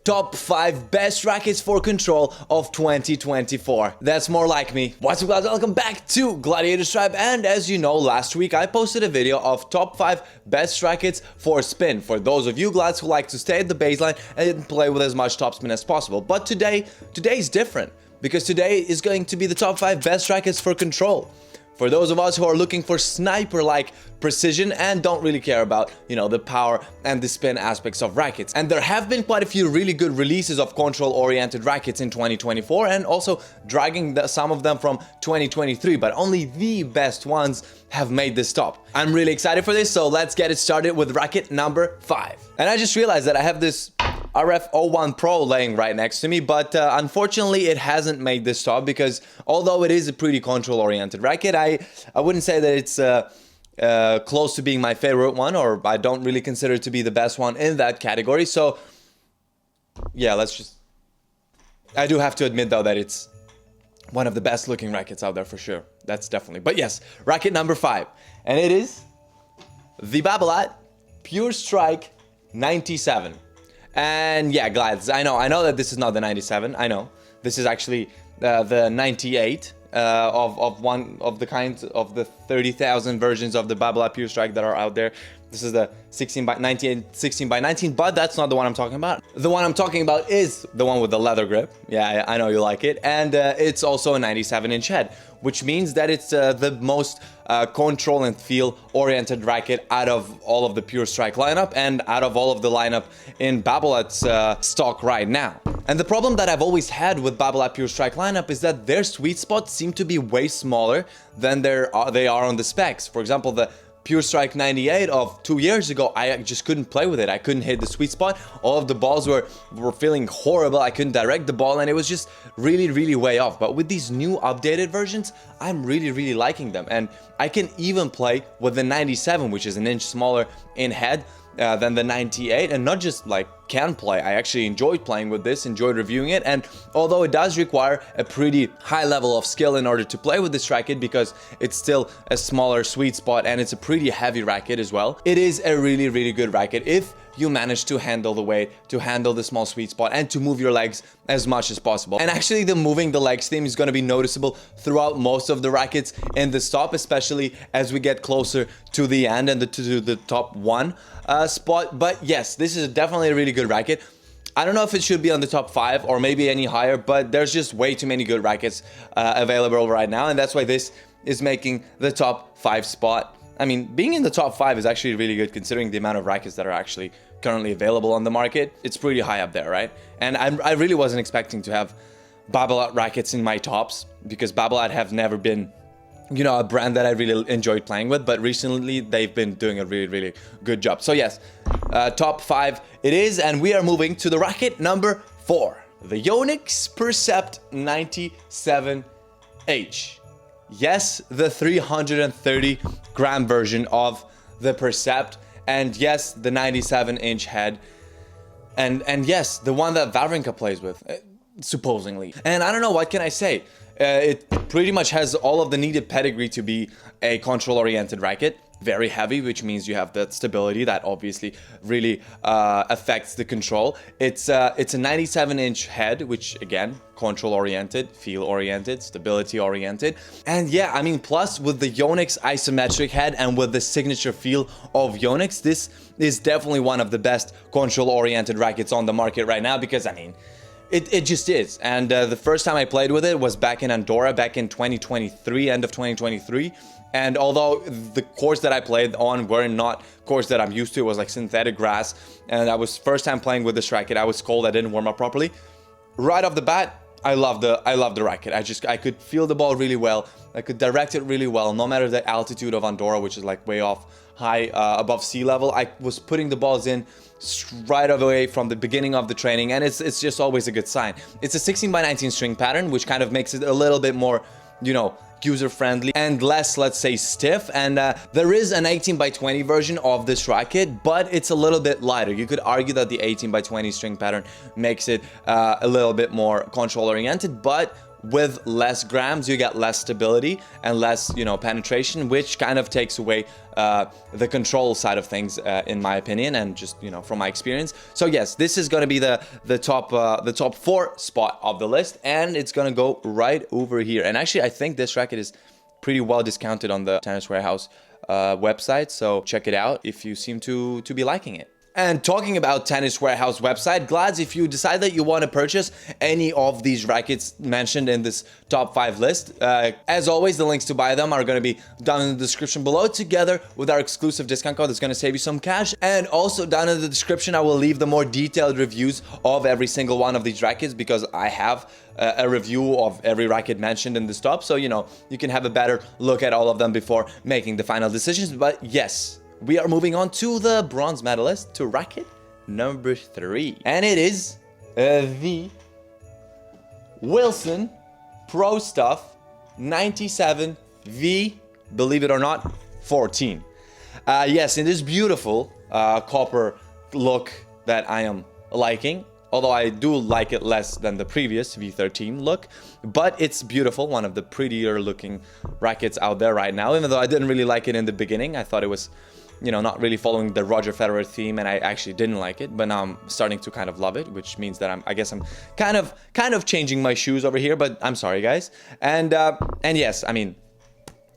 Top 5 best rackets for control of 2024. That's more like me. What's up, guys? Welcome back to Gladiators Tribe. And as you know, last week I posted a video of top 5 best rackets for spin. For those of you glads who like to stay at the baseline and play with as much topspin as possible. But today's different, because today is going to be the top 5 best rackets for control. For those of us who are looking for sniper-like precision and don't really care about, the power and the spin aspects of rackets. And there have been quite a few really good releases of control-oriented rackets in 2024 and also dragging some of them from 2023, but only the best ones have made this top. I'm really excited for this, so let's get it started with racket number 5. And I just realized that I have this RF01 Pro laying right next to me, but unfortunately it hasn't made this top because although it is a pretty control-oriented racket, I wouldn't say that it's close to being my favorite one, or I don't really consider it to be the best one in that category. So yeah, I do have to admit though that it's one of the best looking rackets out there for sure. That's definitely. But yes, racket number 5, and it is the Babolat Pure Strike 97. And yeah, guys, I know that this is not the 97. I know this is actually the 98 of one of the kinds of the 30,000 versions of the Babolat Pure Strike that are out there. This is the 16 by 19, but that's not the one I'm talking about. The one I'm talking about is the one with the leather grip. Yeah, I know you like it. And it's also a 97-inch head, which means that it's the most control and feel oriented racket out of all of the Pure Strike lineup and out of all of the lineup in Babolat's stock right now. And the problem that I've always had with Babolat Pure Strike lineup is that their sweet spots seem to be way smaller than they are on the specs. For example, the Pure Strike 98 of 2 years ago, I just couldn't play with it. I couldn't hit the sweet spot. All of the balls were feeling horrible. I couldn't direct the ball, and it was just really way off. But with these new updated versions, I'm really liking them. And I can even play with the 97, which is an inch smaller in head than the 98, and not just like can play. I actually enjoyed playing with this, enjoyed reviewing it, and although it does require a pretty high level of skill in order to play with this racket because it's still a smaller sweet spot and it's a pretty heavy racket as well, it is a really good racket if you manage to handle the weight, to handle the small sweet spot, and to move your legs as much as possible. And actually the moving the legs theme is going to be noticeable throughout most of the rackets in the top, especially as we get closer to the end and to the top 1 spot. But yes, this is definitely a really good racket. I don't know if it should be on the top 5 or maybe any higher, but there's just way too many good rackets available right now, and that's why this is making the top 5 spot. I mean, being in the top 5 is actually really good considering the amount of rackets that are actually currently available on the market. It's pretty high up there, right? And I really wasn't expecting to have Babolat rackets in my tops because Babolat have never been, a brand that I really enjoyed playing with, but recently they've been doing a really good job. So yes, top 5 it is, and we are moving to the racket number 4, the Yonex Percept 97H. Yes, the 330-gram version of the Percept, and yes, the 97-inch head, and yes, the one that Wawrinka plays with, supposedly. And I don't know, what can I say? It pretty much has all of the needed pedigree to be a control-oriented racket. Very heavy, which means you have that stability that obviously really affects the control. It's a 97-inch head, which again, control-oriented, feel-oriented, stability-oriented. And yeah, I mean, plus with the Yonex isometric head and with the signature feel of Yonex, this is definitely one of the best control-oriented rackets on the market right now because, I mean, it just is. And the first time I played with it was back in Andorra, back in 2023, end of 2023. And although the courts that I played on were not courts that I'm used to, it was like synthetic grass, and I was first time playing with this racket, I was cold, I didn't warm up properly. Right off the bat, I love the racket. I could feel the ball really well. I could direct it really well, no matter the altitude of Andorra, which is like way off high above sea level. I was putting the balls in right away from the beginning of the training, and it's just always a good sign. It's a 16 by 19 string pattern, which kind of makes it a little bit more, user-friendly and less, let's say, stiff. And there is an 18 by 20 version of this racket, but it's a little bit lighter. You could argue that the 18 by 20 string pattern makes it a little bit more control oriented, but with less grams, you get less stability and less, you know, penetration, which kind of takes away the control side of things, in my opinion, and just, you know, from my experience. So yes, this is going to be the top 4 spot of the list, and it's going to go right over here. And actually, I think this racket is pretty well discounted on the Tennis Warehouse website, so check it out if you seem to be liking it. And talking about Tennis Warehouse website, Glads, if you decide that you want to purchase any of these rackets mentioned in this top 5 list, as always, the links to buy them are going to be down in the description below, together with our exclusive discount code that's going to save you some cash. And also down in the description, I will leave the more detailed reviews of every single one of these rackets, because I have a review of every racket mentioned in this top, so, you know, you can have a better look at all of them before making the final decisions. But yes, we are moving on to the bronze medalist, to racket number 3. And it is the Wilson Pro Stuff 97V, believe it or not, 14. Yes, in this beautiful copper look that I am liking. Although I do like it less than the previous V13 look, but it's beautiful, one of the prettier looking rackets out there right now. Even though I didn't really like it in the beginning, I thought it was, you know, not really following the Roger Federer theme, and I actually didn't like it. But now I'm starting to kind of love it, which means that I guess I'm kind of changing my shoes over here. But I'm sorry, guys. And yes, I mean,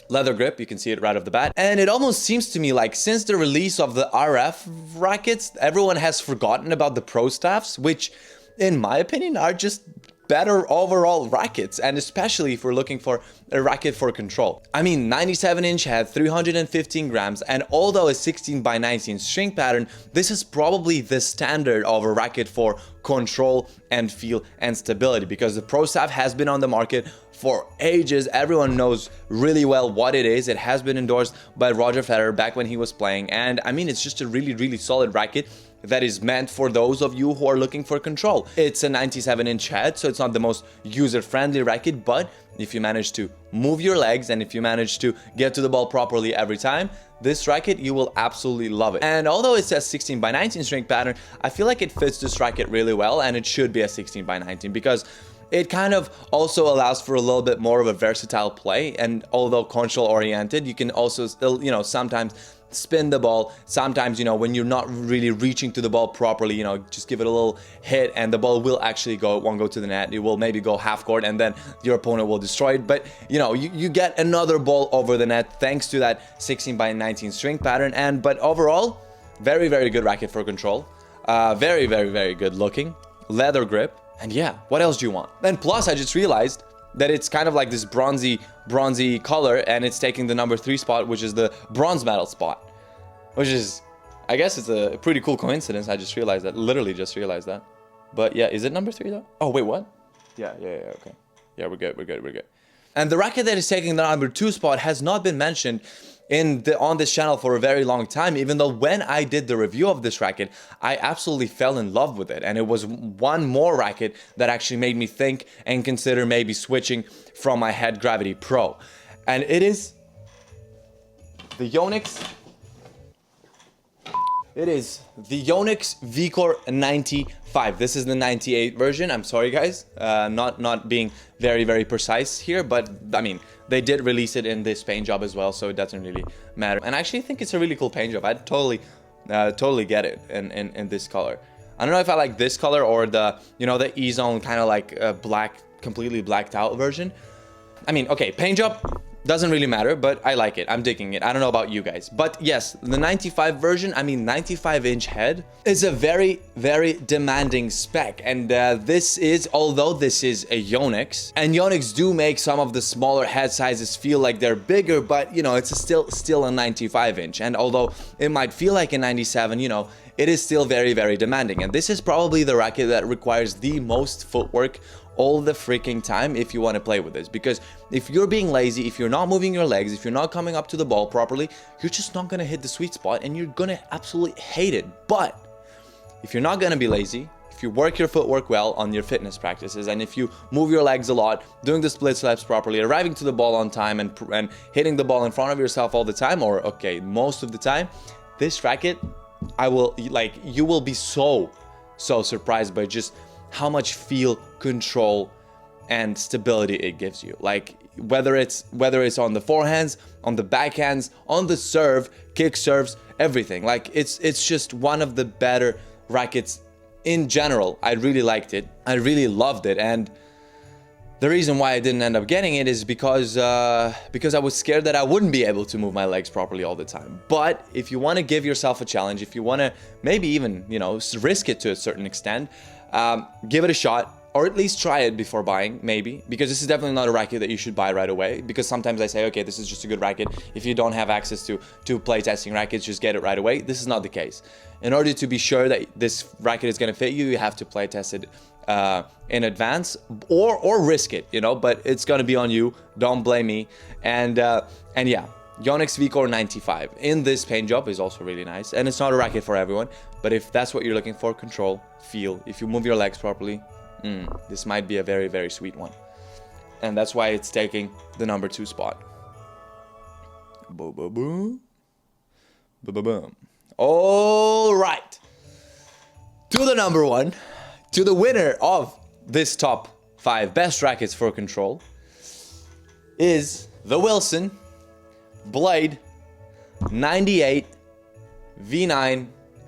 leather grip, you can see it right off the bat. And it almost seems to me like since the release of the RF rackets, everyone has forgotten about the Pro Staffs, which in my opinion are just better overall rackets, and especially if we're looking for a racket for control. I mean, 97-inch head, 315 grams, and although a 16x19 string pattern, this is probably the standard of a racket for control and feel and stability, because the Pro Staff has been on the market for ages. Everyone knows really well what it is. It has been endorsed by Roger Federer back when he was playing, and I mean, it's just a really solid racket that is meant for those of you who are looking for control. It's a 97-inch head, so it's not the most user-friendly racket, but if you manage to move your legs and if you manage to get to the ball properly every time, this racket, you will absolutely love it. And although it says 16x19 string pattern, I feel like it fits this racket really well, and it should be a 16x19 because it kind of also allows for a little bit more of a versatile play. And although control oriented, you can also still, you know, sometimes spin the ball. Sometimes, you know, when you're not really reaching to the ball properly, you know, just give it a little hit and the ball will actually go, it won't go to the net. It will maybe go half court and then your opponent will destroy it. But, you know, you get another ball over the net thanks to that 16x19 string pattern. But overall, very good racket for control. Very good looking. Leather grip. And yeah, what else do you want? And plus, I just realized that it's kind of like this bronzy color, and it's taking the number 3 spot, which is the bronze medal spot, which is, I guess it's a pretty cool coincidence. I just realized that, literally just realized that. But yeah, is it number 3 though? Oh wait, what? Yeah, okay. Yeah, we're good. And the racket that is taking the number 2 spot has not been mentioned on this channel for a very long time, even though when I did the review of this racket, I absolutely fell in love with it. And it was one more racket that actually made me think and consider maybe switching from my Head Gravity Pro. And it is the Yonex. It is the Yonex VCore 95. This is the 98 version. I'm sorry, guys, not being very precise here, but I mean, they did release it in this paint job as well, so it doesn't really matter. And I actually think it's a really cool paint job. I'd totally get it in this color. I don't know if I like this color or the, you know, the E-Zone kind of like black, completely blacked out version. I mean, okay, paint job doesn't really matter, but I like it. I'm digging it. I don't know about you guys. But yes, the 95 version, I mean, 95-inch head is a very demanding spec. And this is, although this is a Yonex, and Yonex do make some of the smaller head sizes feel like they're bigger, but, you know, it's still a 95-inch. And although it might feel like a 97, you know, it is still very demanding. And this is probably the racket that requires the most footwork all the freaking time if you want to play with this, because if you're being lazy, if you're not moving your legs, if you're not coming up to the ball properly, you're just not going to hit the sweet spot and you're going to absolutely hate it. But if you're not going to be lazy, if you work your footwork well on your fitness practices, and if you move your legs a lot, doing the split steps properly, arriving to the ball on time, and hitting the ball in front of yourself all the time, or okay, most of the time, this racket, you will be so surprised by just how much feel, control, and stability it gives you. Like whether it's on the forehands, on the backhands, on the serve, kick serves, everything. Like it's just one of the better rackets in general. I really liked it. I really loved it. And the reason why I didn't end up getting it is because I was scared that I wouldn't be able to move my legs properly all the time. But if you want to give yourself a challenge, if you want to maybe even, you know, risk it to a certain extent, give it a shot, or at least try it before buying, maybe, because this is definitely not a racket that you should buy right away. Because sometimes I say, okay, this is just a good racket. If you don't have access to play testing rackets, just get it right away. This is not the case. In order to be sure that this racket is going to fit you, you have to play test it in advance, or risk it, you know. But it's going to be on you. Don't blame me. And yeah, Yonex V-Core 95 in this paint job is also really nice. And it's not a racket for everyone, but if that's what you're looking for, control, feel, if you move your legs properly, this might be a very, very sweet one. And that's why it's taking the number 2 spot. Boom, boom, boom. Boom, boom, boom. All right. To the number 1, to the winner of this top 5 best rackets for control is the Wilson Blade 98 V9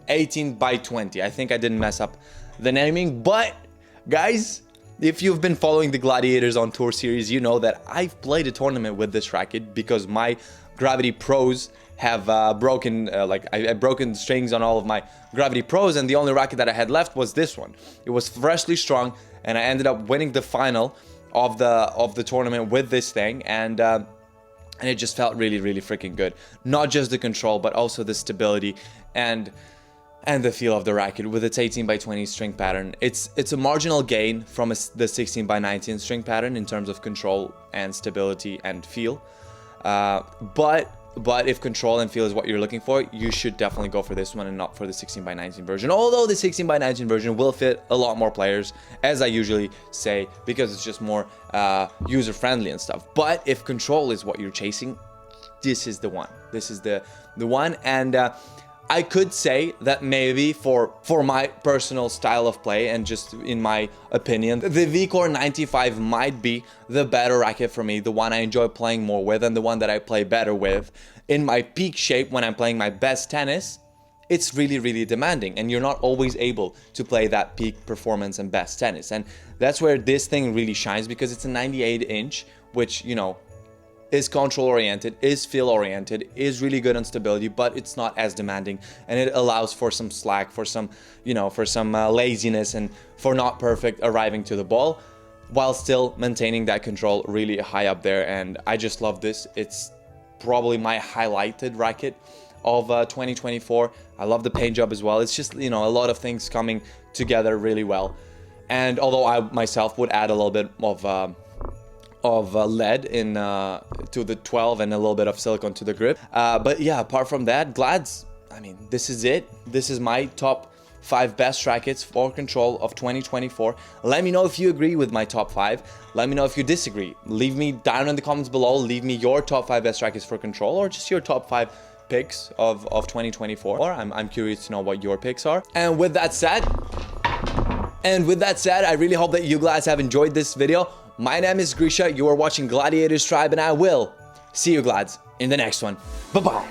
18x20. I think I didn't mess up the naming, but guys, if you've been following the Gladiators on Tour series, you know that I've played a tournament with this racket because my Gravity Pros have broken, I've broken strings on all of my Gravity Pros, and the only racket that I had left was this one. It was freshly strung, and I ended up winning the final of the tournament with this thing, and it just felt really, really freaking good. Not just the control, but also the stability and the feel of the racket with its 18x20 string pattern. It's a marginal gain from the 16x19 string pattern in terms of control and stability and feel. But if control and feel is what you're looking for, you should definitely go for this one and not for the 16x19 version. Although the 16x19 version will fit a lot more players, as I usually say, because it's just more user-friendly and stuff. But if control is what you're chasing, this is the one. This is the one. And I could say that maybe for my personal style of play and just in my opinion, the V-Core 95 might be the better racket for me, the one I enjoy playing more with and the one that I play better with. In my peak shape when I'm playing my best tennis, it's really, really demanding and you're not always able to play that peak performance and best tennis. And that's where this thing really shines because it's a 98-inch, which, you know, is control oriented, is feel oriented, is really good on stability, but it's not as demanding, and it allows for some slack, for some, you know, for some laziness and for not perfect arriving to the ball while still maintaining that control really high up there. And I just love this. It's probably my highlighted racket of 2024. I love the paint job as well. It's just, you know, a lot of things coming together really well. And although I myself would add a little bit of lead in to the 12 and a little bit of silicone to the grip, but yeah, apart from that, Glads, I mean, this is it. This is my top 5 best rackets for control of 2024. Let me know if you agree with my top 5. Let me know if you disagree. Leave me down in the comments below. Leave me your top 5 best rackets for control, or just your top 5 picks of 2024. I'm curious to know what your picks are. And with that said, I really hope that you guys have enjoyed this video. My name is Grisha, you are watching Gladiators Tribe, and I will see you, Glads, in the next one. Bye-bye.